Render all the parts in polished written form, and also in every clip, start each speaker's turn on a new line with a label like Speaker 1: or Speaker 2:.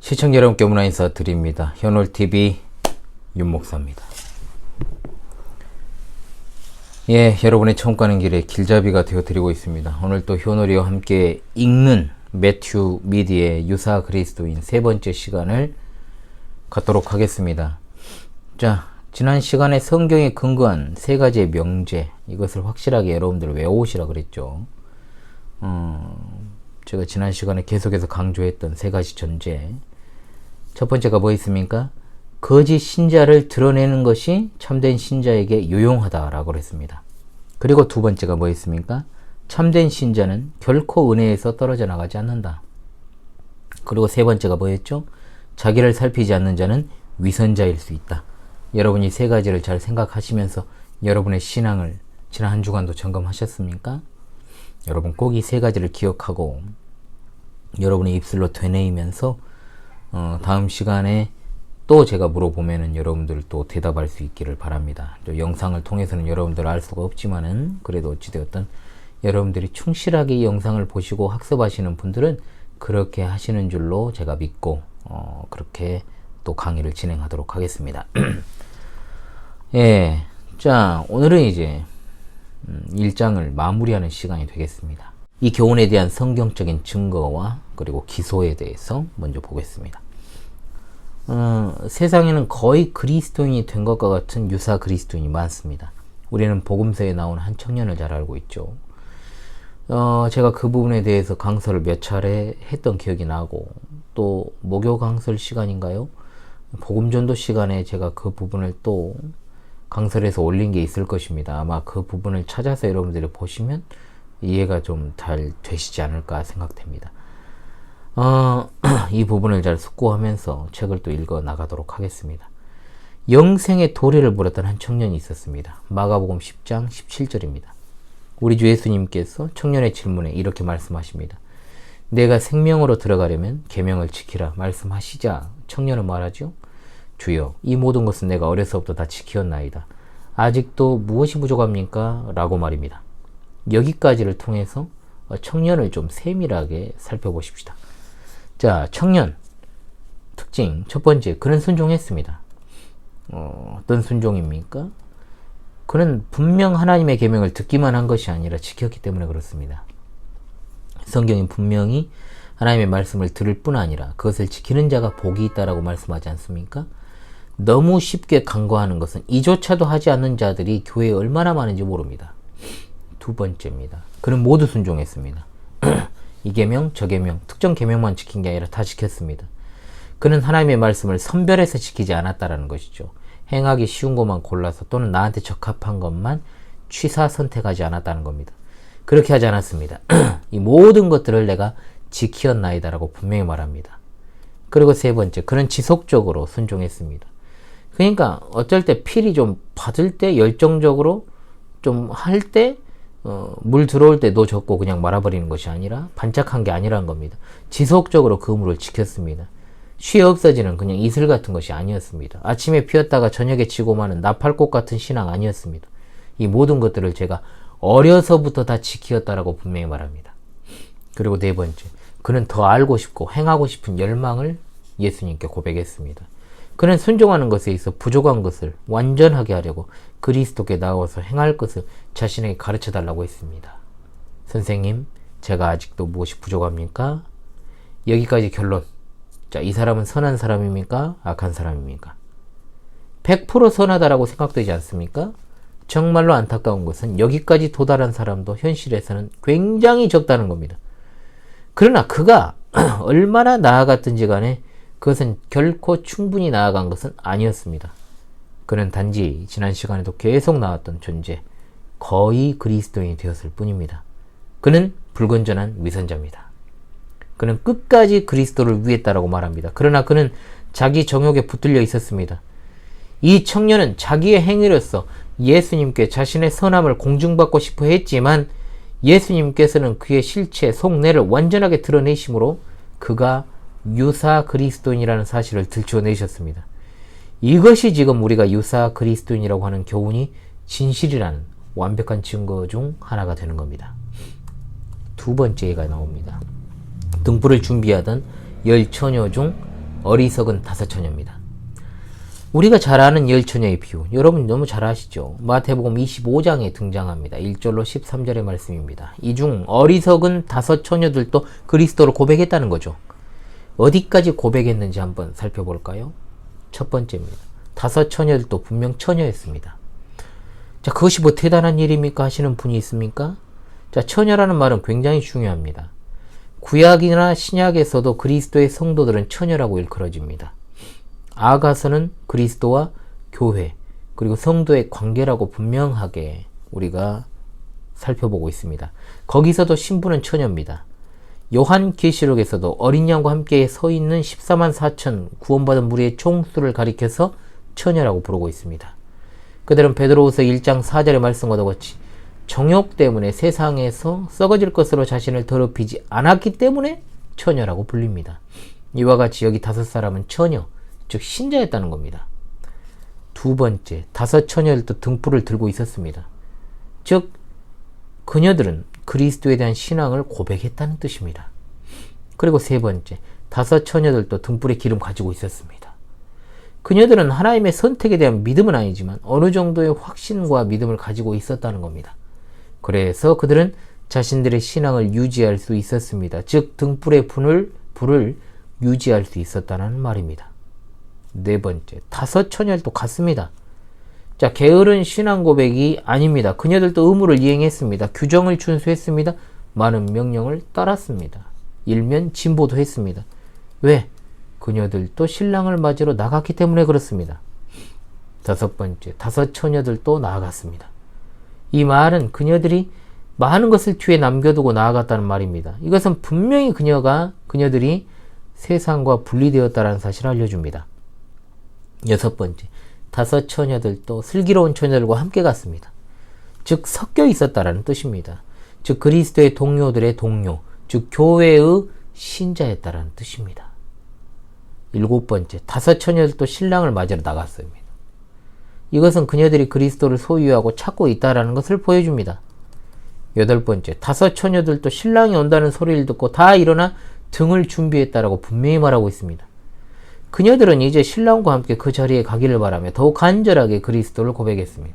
Speaker 1: 시청자 여러분께 문화 인사 드립니다. 현올TV 윤목사입니다. 예, 여러분의 처음 가는 길에 길잡이가 되어 드리고 있습니다. 오늘 또 현올이와 함께 읽는 매튜 미디의 유사 그리스도인 세 번째 시간을 갖도록 하겠습니다. 자, 지난 시간에 성경에 근거한 세 가지의 명제, 이것을 확실하게 여러분들 외워오시라 그랬죠. 제가 지난 시간에 계속해서 강조했던 세 가지 전제. 첫 번째가 뭐 있습니까? 거짓 신자를 드러내는 것이 참된 신자에게 유용하다라고 했습니다. 그리고 두 번째가 뭐 있습니까? 참된 신자는 결코 은혜에서 떨어져 나가지 않는다. 그리고 세 번째가 뭐였죠? 자기를 살피지 않는 자는 위선자일 수 있다. 여러분이 세 가지를 잘 생각하시면서 여러분의 신앙을 지난 한 주간도 점검하셨습니까? 여러분 꼭 이 세 가지를 기억하고 여러분의 입술로 되뇌이면서 다음 시간에 또 제가 물어보면은 여러분들 또 대답할 수 있기를 바랍니다. 영상을 통해서는 여러분들 알 수가 없지만은 그래도 어찌되었든 여러분들이 충실하게 이 영상을 보시고 학습하시는 분들은 그렇게 하시는 줄로 제가 믿고 그렇게 또 강의를 진행하도록 하겠습니다. 예, 자 오늘은 이제 1장을 마무리하는 시간이 되겠습니다. 이 교훈에 대한 성경적인 증거와 그리고 기소에 대해서 먼저 보겠습니다. 세상에는 거의 그리스도인이 된 것과 같은 유사 그리스도인이 많습니다. 우리는 복음서에 나오는 한 청년을 잘 알고 있죠. 제가 그 부분에 대해서 강설을 몇 차례 했던 기억이 나고 또 목요 강설 시간인가요? 복음전도 시간에 제가 그 부분을 또 강설에서 올린 게 있을 것입니다. 아마 그 부분을 찾아서 여러분들이 보시면 이해가 좀 잘 되시지 않을까 생각됩니다. 이 부분을 잘 숙고하면서 책을 또 읽어 나가도록 하겠습니다. 영생의 도리를 물었던 한 청년이 있었습니다. 마가복음 10장 17절입니다. 우리 주 예수님께서 청년의 질문에 이렇게 말씀하십니다. 내가 생명으로 들어가려면 계명을 지키라 말씀하시자 청년은 말하죠. 주여, 이 모든 것은 내가 어려서부터 다 지키었나이다. 아직도 무엇이 부족합니까? 라고 말입니다. 여기까지를 통해서 청년을 좀 세밀하게 살펴보십시다. 자, 청년 특징 첫 번째, 그는 순종했습니다. 어떤 순종입니까? 그는 분명 하나님의 계명을 듣기만 한 것이 아니라 지켰기 때문에 그렇습니다. 성경은 분명히 하나님의 말씀을 들을 뿐 아니라 그것을 지키는 자가 복이 있다라고 말씀하지 않습니까? 너무 쉽게 간과하는 것은 이조차도 하지 않는 자들이 교회에 얼마나 많은지 모릅니다. 두 번째입니다. 그는 모두 순종했습니다. 이 계명, 저 계명, 특정 계명만 지킨 게 아니라 다 지켰습니다. 그는 하나님의 말씀을 선별해서 지키지 않았다라는 것이죠. 행하기 쉬운 것만 골라서 또는 나한테 적합한 것만 취사 선택하지 않았다는 겁니다. 그렇게 하지 않았습니다. 이 모든 것들을 내가 지키었나이다라고 분명히 말합니다. 그리고 세 번째, 그는 지속적으로 순종했습니다. 그러니까 어쩔 때 필이 좀 받을 때 열정적으로 좀 할 때 물 들어올 때 너 젖고 그냥 말아버리는 것이 아니라 반짝한 게 아니라는 겁니다. 지속적으로 그 물을 지켰습니다. 쉬어 없어지는 그냥 이슬 같은 것이 아니었습니다. 아침에 피었다가 저녁에 지고 마는 나팔꽃 같은 신앙 아니었습니다. 이 모든 것들을 제가 어려서부터 다 지키었다라고 분명히 말합니다. 그리고 네 번째, 그는 더 알고 싶고 행하고 싶은 열망을 예수님께 고백했습니다. 그는 순종하는 것에 있어 부족한 것을 완전하게 하려고 그리스도께 나와서 행할 것을 자신에게 가르쳐달라고 했습니다. 선생님, 제가 아직도 무엇이 부족합니까? 여기까지 결론. 자, 이 사람은 선한 사람입니까? 악한 사람입니까? 100% 선하다라고 생각되지 않습니까? 정말로 안타까운 것은 여기까지 도달한 사람도 현실에서는 굉장히 적다는 겁니다. 그러나 그가 얼마나 나아갔든지 간에 그것은 결코 충분히 나아간 것은 아니었습니다. 그는 단지 지난 시간에도 계속 나왔던 존재, 거의 그리스도인이 되었을 뿐입니다. 그는 불건전한 위선자입니다. 그는 끝까지 그리스도를 위했다라고 말합니다. 그러나 그는 자기 정욕에 붙들려 있었습니다. 이 청년은 자기의 행위로서 예수님께 자신의 선함을 공증받고 싶어 했지만 예수님께서는 그의 실체, 속내를 완전하게 드러내심으로 그가 유사 그리스도인이라는 사실을 들춰내셨습니다. 이것이 지금 우리가 유사 그리스도인이라고 하는 교훈이 진실이라는 완벽한 증거 중 하나가 되는 겁니다. 두 번째가 나옵니다. 등불을 준비하던 10처녀 중 어리석은 다섯 처녀입니다. 우리가 잘 아는 열 처녀의 비유, 여러분 너무 잘 아시죠? 마태복음 25장에 등장합니다. 1절로 13절의 말씀입니다. 이 중 어리석은 다섯 처녀들도 그리스도를 고백했다는 거죠. 어디까지 고백했는지 한번 살펴볼까요? 첫 번째입니다. 다섯 처녀들도 분명 처녀였습니다. 자, 그것이 뭐 대단한 일입니까? 하시는 분이 있습니까? 자, 처녀라는 말은 굉장히 중요합니다. 구약이나 신약에서도 그리스도의 성도들은 처녀라고 일컬어집니다. 아가서는 그리스도와 교회 그리고 성도의 관계라고 분명하게 우리가 살펴보고 있습니다. 거기서도 신부는 처녀입니다. 요한계시록에서도 어린 양과 함께 서 있는 14만 4천 구원받은 무리의 총수를 가리켜서 처녀라고 부르고 있습니다. 그들은 베드로후서 1장 4절의 말씀과도 같이 정욕 때문에 세상에서 썩어질 것으로 자신을 더럽히지 않았기 때문에 처녀라고 불립니다. 이와 같이 여기 다섯 사람은 처녀, 즉 신자였다는 겁니다. 두 번째, 다섯 처녀들도 등불을 들고 있었습니다. 즉 그녀들은 그리스도에 대한 신앙을 고백했다는 뜻입니다. 그리고 세 번째, 다섯 처녀들도 등불에 기름 가지고 있었습니다. 그녀들은 하나님의 선택에 대한 믿음은 아니지만 어느 정도의 확신과 믿음을 가지고 있었다는 겁니다. 그래서 그들은 자신들의 신앙을 유지할 수 있었습니다. 즉 등불의 불을 유지할 수 있었다는 말입니다. 네 번째, 다섯 처녀들도 같습니다. 자, 게으른 신앙 고백이 아닙니다. 그녀들도 의무를 이행했습니다. 규정을 준수했습니다. 많은 명령을 따랐습니다. 일면 진보도 했습니다. 왜? 그녀들도 신랑을 맞으러 나갔기 때문에 그렇습니다. 다섯 번째, 다섯 처녀들도 나아갔습니다. 이 말은 그녀들이 많은 것을 뒤에 남겨두고 나아갔다는 말입니다. 이것은 분명히 그녀들이 세상과 분리되었다는 사실을 알려줍니다. 여섯 번째, 다섯 처녀들도 슬기로운 처녀들과 함께 갔습니다. 즉 섞여 있었다라는 뜻입니다. 즉 그리스도의 동료들의 동료, 즉 교회의 신자였다라는 뜻입니다. 일곱 번째, 다섯 처녀들도 신랑을 맞으러 나갔습니다. 이것은 그녀들이 그리스도를 소유하고 찾고 있다라는 것을 보여줍니다. 여덟 번째, 다섯 처녀들도 신랑이 온다는 소리를 듣고 다 일어나 등을 준비했다라고 분명히 말하고 있습니다. 그녀들은 이제 신랑과 함께 그 자리에 가기를 바라며 더욱 간절하게 그리스도를 고백했습니다.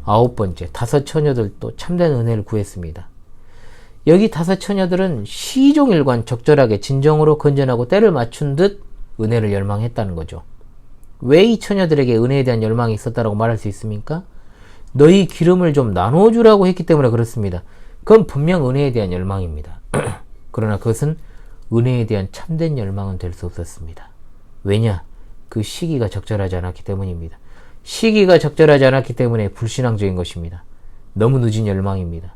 Speaker 1: 아홉 번째, 다섯 처녀들도 참된 은혜를 구했습니다. 여기 다섯 처녀들은 시종일관 적절하게 진정으로 건전하고 때를 맞춘 듯 은혜를 열망했다는 거죠. 왜 이 처녀들에게 은혜에 대한 열망이 있었다고 말할 수 있습니까? 너희 기름을 좀 나눠주라고 했기 때문에 그렇습니다. 그건 분명 은혜에 대한 열망입니다. 그러나 그것은 은혜에 대한 참된 열망은 될 수 없었습니다. 왜냐? 그 시기가 적절하지 않았기 때문입니다. 시기가 적절하지 않았기 때문에 불신앙적인 것입니다. 너무 늦은 열망입니다.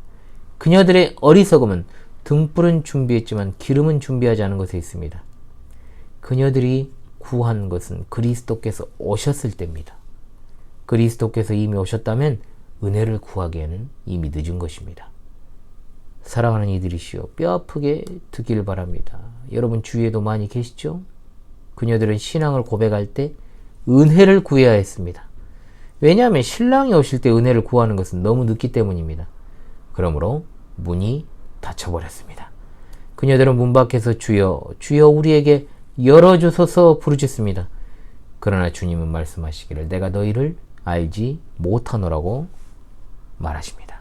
Speaker 1: 그녀들의 어리석음은 등불은 준비했지만 기름은 준비하지 않은 것에 있습니다. 그녀들이 구한 것은 그리스도께서 오셨을 때입니다. 그리스도께서 이미 오셨다면 은혜를 구하기에는 이미 늦은 것입니다. 사랑하는 이들이시여, 뼈아프게 듣기를 바랍니다. 여러분 주위에도 많이 계시죠? 그녀들은 신앙을 고백할 때 은혜를 구해야 했습니다. 왜냐하면 신랑이 오실 때 은혜를 구하는 것은 너무 늦기 때문입니다. 그러므로 문이 닫혀버렸습니다. 그녀들은 문 밖에서 주여, 주여 우리에게 열어주소서 부르짖습니다. 그러나 주님은 말씀하시기를 내가 너희를 알지 못하노라고 말하십니다.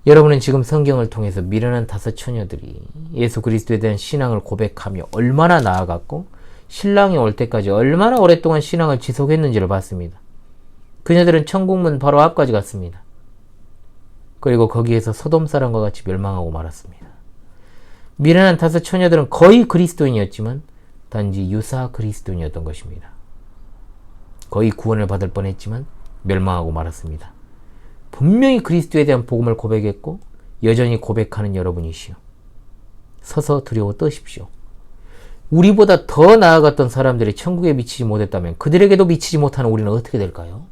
Speaker 1: 여러분은 지금 성경을 통해서 미련한 다섯 처녀들이 예수 그리스도에 대한 신앙을 고백하며 얼마나 나아갔고 신랑이 올 때까지 얼마나 오랫동안 신앙을 지속했는지를 봤습니다. 그녀들은 천국문 바로 앞까지 갔습니다. 그리고 거기에서 소돔 사람과 같이 멸망하고 말았습니다. 미련한 다섯 처녀들은 거의 그리스도인이었지만 단지 유사 그리스도인이었던 것입니다. 거의 구원을 받을 뻔했지만 멸망하고 말았습니다. 분명히 그리스도에 대한 복음을 고백했고 여전히 고백하는 여러분이시오. 서서 두려워 떠십시오. 우리보다 더 나아갔던 사람들이 천국에 미치지 못했다면 그들에게도 미치지 못하는 우리는 어떻게 될까요?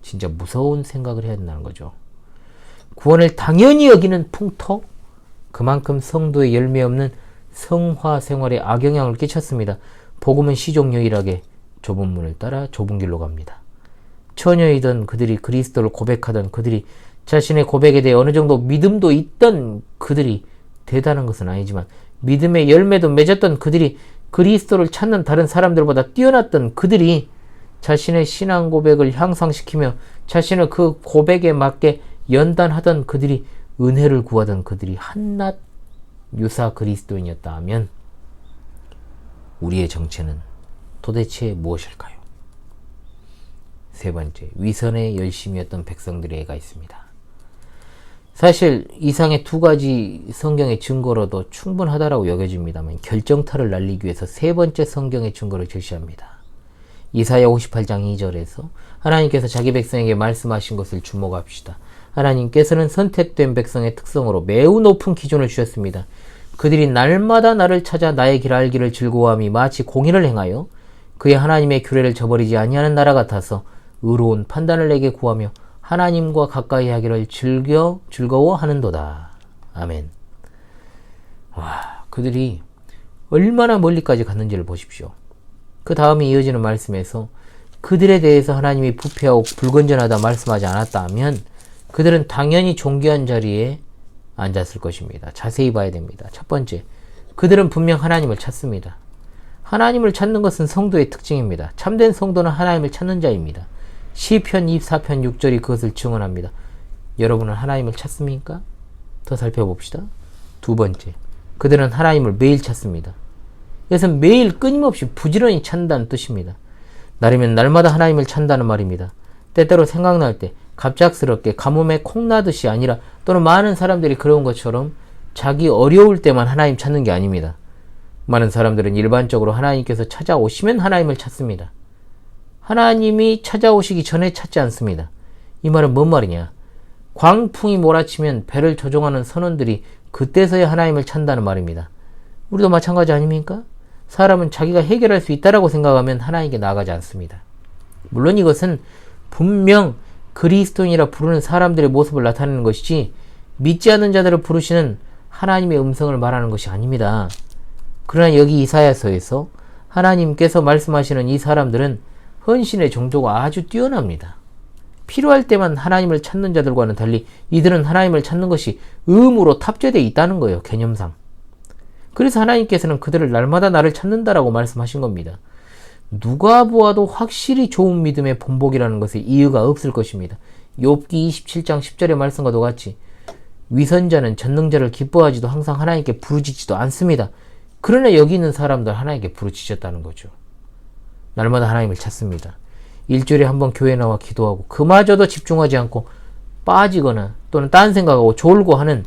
Speaker 1: 진짜 무서운 생각을 해야 된다는 거죠. 구원을 당연히 여기는 풍토, 그만큼 성도의 열매 없는 성화 생활에 악영향을 끼쳤습니다. 복음은 시종유일하게 좁은 문을 따라 좁은 길로 갑니다. 처녀이던 그들이 그리스도를 고백하던 그들이 자신의 고백에 대해 어느 정도 믿음도 있던 그들이 대단한 것은 아니지만 믿음의 열매도 맺었던 그들이, 그리스도를 찾는 다른 사람들보다 뛰어났던 그들이 자신의 신앙 고백을 향상시키며 자신의 그 고백에 맞게 연단하던 그들이, 은혜를 구하던 그들이 한낱 유사 그리스도인이었다 하면 우리의 정체는 도대체 무엇일까요? 세 번째, 위선에 열심이었던 백성들의 애가 있습니다. 사실 이상의 두 가지 성경의 증거로도 충분하다라고 여겨집니다만 결정타를 날리기 위해서 세 번째 성경의 증거를 제시합니다. 이사야 58장 2절에서 하나님께서 자기 백성에게 말씀하신 것을 주목합시다. 하나님께서는 선택된 백성의 특성으로 매우 높은 기준을 주셨습니다. 그들이 날마다 나를 찾아 나의 길 알기를 즐거워함이 마치 공의를 행하여 그의 하나님의 규례를 저버리지 아니하는 나라 같아서 의로운 판단을 내게 구하며 하나님과 가까이 하기를 즐거워하는도다. 아멘. 와, 그들이 얼마나 멀리까지 갔는지를 보십시오. 그 다음에 이어지는 말씀에서 그들에 대해서 하나님이 부패하고 불건전하다 말씀하지 않았다 하면 그들은 당연히 존귀한 자리에 앉았을 것입니다. 자세히 봐야 됩니다. 첫 번째, 그들은 분명 하나님을 찾습니다. 하나님을 찾는 것은 성도의 특징입니다. 참된 성도는 하나님을 찾는 자입니다. 시편 24편 6절이 그것을 증언합니다. 여러분은 하나님을 찾습니까? 더 살펴봅시다. 두 번째, 그들은 하나님을 매일 찾습니다. 이것은 매일 끊임없이 부지런히 찾는다는 뜻입니다. 날이면 날마다 하나님을 찾는다는 말입니다. 때때로 생각날 때 갑작스럽게 가뭄에 콩나듯이 아니라 또는 많은 사람들이 그런 것처럼 자기 어려울 때만 하나님 찾는 게 아닙니다. 많은 사람들은 일반적으로 하나님께서 찾아오시면 하나님을 찾습니다. 하나님이 찾아오시기 전에 찾지 않습니다. 이 말은 뭔 말이냐? 광풍이 몰아치면 배를 조종하는 선원들이 그때서야 하나님을 찾는다는 말입니다. 우리도 마찬가지 아닙니까? 사람은 자기가 해결할 수 있다라고 생각하면 하나님께 나아가지 않습니다. 물론 이것은 분명 그리스도인이라 부르는 사람들의 모습을 나타내는 것이지 믿지 않는 자들을 부르시는 하나님의 음성을 말하는 것이 아닙니다. 그러나 여기 이사야서에서 하나님께서 말씀하시는 이 사람들은 헌신의 정도가 아주 뛰어납니다. 필요할 때만 하나님을 찾는 자들과는 달리 이들은 하나님을 찾는 것이 의무로 탑재되어 있다는 거예요. 개념상. 그래서 하나님께서는 그들을 날마다 나를 찾는다라고 말씀하신 겁니다. 누가 보아도 확실히 좋은 믿음의 본보기라는 것에 이유가 없을 것입니다. 욥기 27장 10절의 말씀과도 같이 위선자는 전능자를 기뻐하지도 항상 하나님께 부르짖지도 않습니다. 그러나 여기 있는 사람들 하나님께 부르짖었다는 거죠. 날마다 하나님을 찾습니다. 일주일에 한 번 교회 나와 기도하고 그마저도 집중하지 않고 빠지거나 또는 딴 생각하고 졸고 하는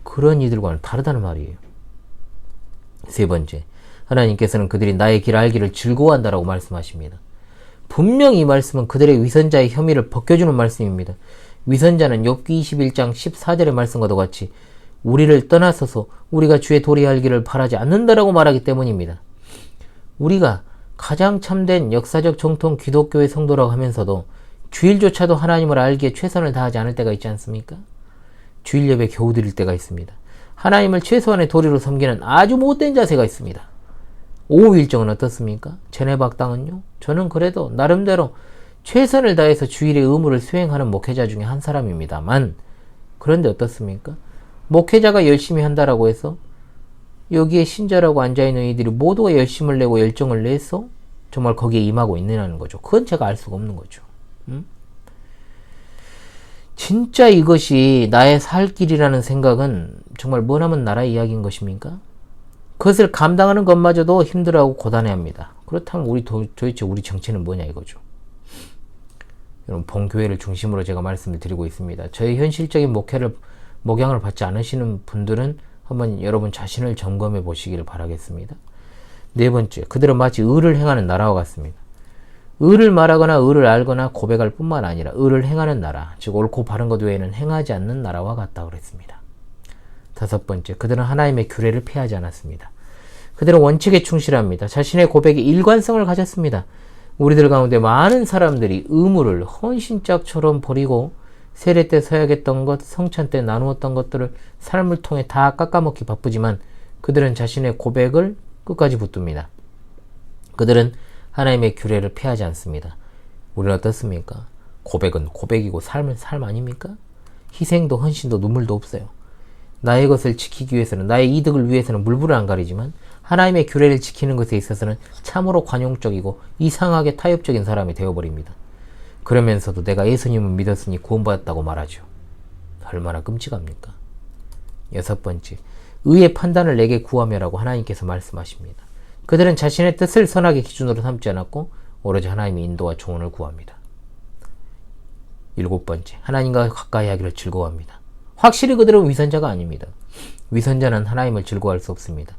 Speaker 1: 그런 이들과는 다르다는 말이에요. 세 번째, 하나님께서는 그들이 나의 길 알기를 즐거워한다라고 말씀하십니다. 분명히 이 말씀은 그들의 위선자의 혐의를 벗겨주는 말씀입니다. 위선자는 욥기 21장 14절의 말씀과도 같이 우리를 떠나서서 우리가 주의 도리 알기를 바라지 않는다라고 말하기 때문입니다. 우리가 가장 참된 역사적 정통 기독교의 성도라고 하면서도 주일조차도 하나님을 알기에 최선을 다하지 않을 때가 있지 않습니까? 주일 예배 겨우 드릴 때가 있습니다. 하나님을 최소한의 도리로 섬기는 아주 못된 자세가 있습니다. 오후 일정은 어떻습니까? 제네박당은요? 저는 그래도 나름대로 최선을 다해서 주일의 의무를 수행하는 목회자 중에 한 사람입니다만 그런데 어떻습니까? 목회자가 열심히 한다라고 해서 여기에 신자라고 앉아있는 이들이 모두가 열심을 내고 열정을 내서 정말 거기에 임하고 있느냐는 거죠. 그건 제가 알 수가 없는 거죠. 진짜 이것이 나의 살 길이라는 생각은 정말 머나먼 나라의 이야기인 것입니까? 그것을 감당하는 것마저도 힘들어하고 고단해합니다. 그렇다면 도대체 우리 정체는 뭐냐 이거죠. 여러분 본교회를 중심으로 제가 말씀을 드리고 있습니다. 저의 현실적인 목양을 받지 않으시는 분들은 한번 여러분 자신을 점검해 보시기를 바라겠습니다. 네 번째, 그들은 마치 의를 행하는 나라와 같습니다. 의를 말하거나 의를 알거나 고백할 뿐만 아니라 의를 행하는 나라, 즉 옳고 바른 것 외에는 행하지 않는 나라와 같다고 그랬습니다. 다섯 번째, 그들은 하나님의 규례를 폐하지 않았습니다. 그들은 원칙에 충실합니다. 자신의 고백에 일관성을 가졌습니다. 우리들 가운데 많은 사람들이 의무를 헌신짝처럼 버리고 세례 때 서약했던 것, 성찬 때 나누었던 것들을 삶을 통해 다 깎아먹기 바쁘지만 그들은 자신의 고백을 끝까지 붙듭니다. 그들은 하나님의 규례를 폐하지 않습니다. 우리는 어떻습니까? 고백은 고백이고 삶은 삶 아닙니까? 희생도 헌신도 눈물도 없어요. 나의 것을 지키기 위해서는, 나의 이득을 위해서는 물불을 안 가리지만 하나님의 규례를 지키는 것에 있어서는 참으로 관용적이고 이상하게 타협적인 사람이 되어버립니다. 그러면서도 내가 예수님을 믿었으니 구원받았다고 말하죠. 얼마나 끔찍합니까? 6번째, 의의 판단을 내게 구하며라고 하나님께서 말씀하십니다. 그들은 자신의 뜻을 선악의 기준으로 삼지 않았고 오로지 하나님의 인도와 조언을 구합니다. 7번째, 하나님과 가까이 하기를 즐거워합니다. 확실히 그들은 위선자가 아닙니다. 위선자는 하나님을 즐거워할 수 없습니다.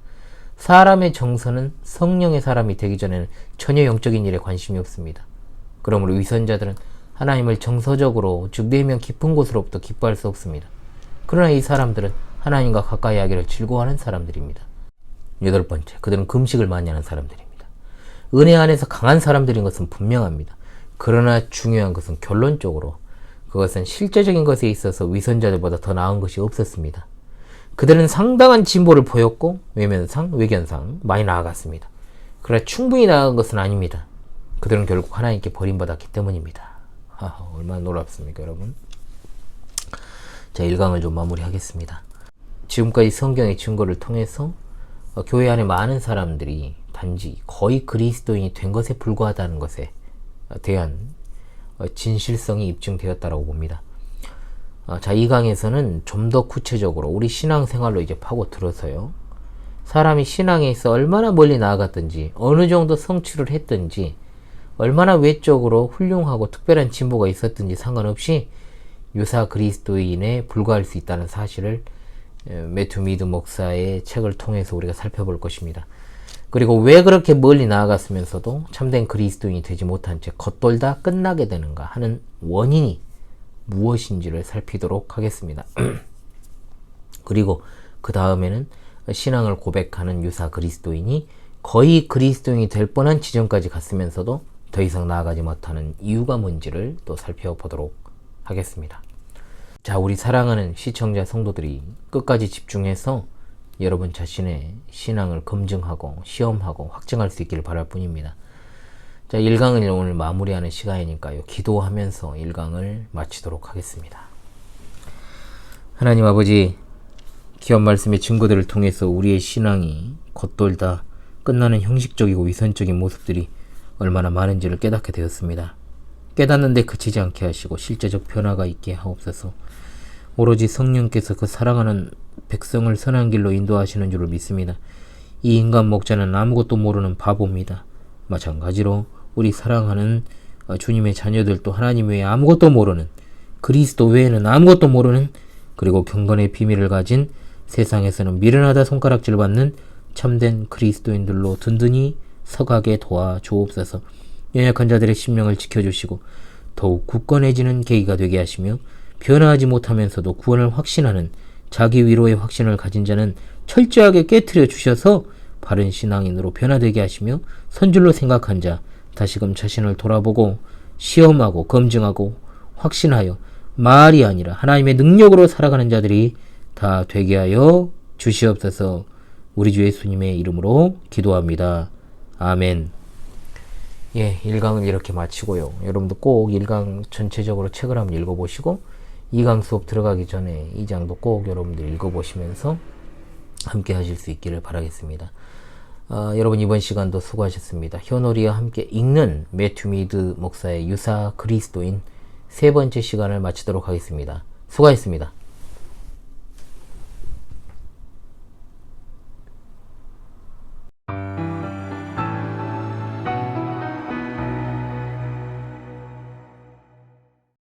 Speaker 1: 사람의 정서는 성령의 사람이 되기 전에는 전혀 영적인 일에 관심이 없습니다. 그러므로 위선자들은 하나님을 정서적으로 즉 내면 깊은 곳으로부터 기뻐할 수 없습니다. 그러나 이 사람들은 하나님과 가까이 하기를 즐거워하는 사람들입니다. 8번째, 그들은 금식을 많이 하는 사람들입니다. 은혜 안에서 강한 사람들인 것은 분명합니다. 그러나 중요한 것은 결론적으로 그것은 실제적인 것에 있어서 위선자들보다 더 나은 것이 없었습니다. 그들은 상당한 진보를 보였고 외면상, 외견상 많이 나아갔습니다. 그러나 충분히 나아간 것은 아닙니다. 그들은 결국 하나님께 버림받았기 때문입니다. 얼마나 놀랍습니까, 여러분? 자, 1강을 좀 마무리하겠습니다. 지금까지 성경의 증거를 통해서 교회 안에 많은 사람들이 단지 거의 그리스도인이 된 것에 불과하다는 것에 대한 진실성이 입증되었다고 봅니다. 자, 이 강에서는 좀 더 구체적으로 우리 신앙생활로 이제 파고들어서요. 사람이 신앙에 있어 얼마나 멀리 나아갔든지, 어느 정도 성취를 했든지, 얼마나 외적으로 훌륭하고 특별한 진보가 있었든지 상관없이 유사 그리스도인에 불과할 수 있다는 사실을 매튜 미드 목사의 책을 통해서 우리가 살펴볼 것입니다. 그리고 왜 그렇게 멀리 나아갔으면서도 참된 그리스도인이 되지 못한 채 겉돌다 끝나게 되는가 하는 원인이 무엇인지를 살피도록 하겠습니다. 그리고 그 다음에는 신앙을 고백하는 유사 그리스도인이 거의 그리스도인이 될 뻔한 지점까지 갔으면서도 더 이상 나아가지 못하는 이유가 뭔지를 또 살펴보도록 하겠습니다. 자, 우리 사랑하는 시청자 성도들이 끝까지 집중해서 여러분 자신의 신앙을 검증하고 시험하고 확증할 수 있기를 바랄 뿐입니다. 자, 1강을 오늘 마무리하는 시간이니까요. 기도하면서 1강을 마치도록 하겠습니다. 하나님 아버지, 귀한 말씀의 증거들을 통해서 우리의 신앙이 겉돌다 끝나는 형식적이고 위선적인 모습들이 얼마나 많은지를 깨닫게 되었습니다. 깨닫는데 그치지 않게 하시고 실제적 변화가 있게 하옵소서. 오로지 성령께서 그 사랑하는 백성을 선한 길로 인도하시는 줄을 믿습니다. 이 인간 목자는 아무것도 모르는 바보입니다. 마찬가지로 우리 사랑하는 주님의 자녀들도 하나님 외에 아무것도 모르는, 그리스도 외에는 아무것도 모르는, 그리고 경건의 비밀을 가진 세상에서는 미련하다 손가락질 받는 참된 그리스도인들로 든든히 서가게 도와주옵소서. 연약한 자들의 심령을 지켜주시고 더욱 굳건해지는 계기가 되게 하시며 변화하지 못하면서도 구원을 확신하는 자기 위로의 확신을 가진 자는 철저하게 깨트려 주셔서 바른 신앙인으로 변화되게 하시며 선줄로 생각한 자 다시금 자신을 돌아보고 시험하고 검증하고 확신하여 말이 아니라 하나님의 능력으로 살아가는 자들이 다 되게 하여 주시옵소서. 우리 주 예수님의 이름으로 기도합니다. 아멘. 예, 1강을 이렇게 마치고요. 여러분도 꼭 1강 전체적으로 책을 한번 읽어보시고 2강 수업 들어가기 전에 2장도 꼭 여러분들 읽어보시면서 함께 하실 수 있기를 바라겠습니다. 여러분 이번 시간도 수고하셨습니다. 현오리와 함께 읽는 매튜 미드 목사의 유사 그리스도인 세 번째 시간을 마치도록 하겠습니다. 수고하셨습니다.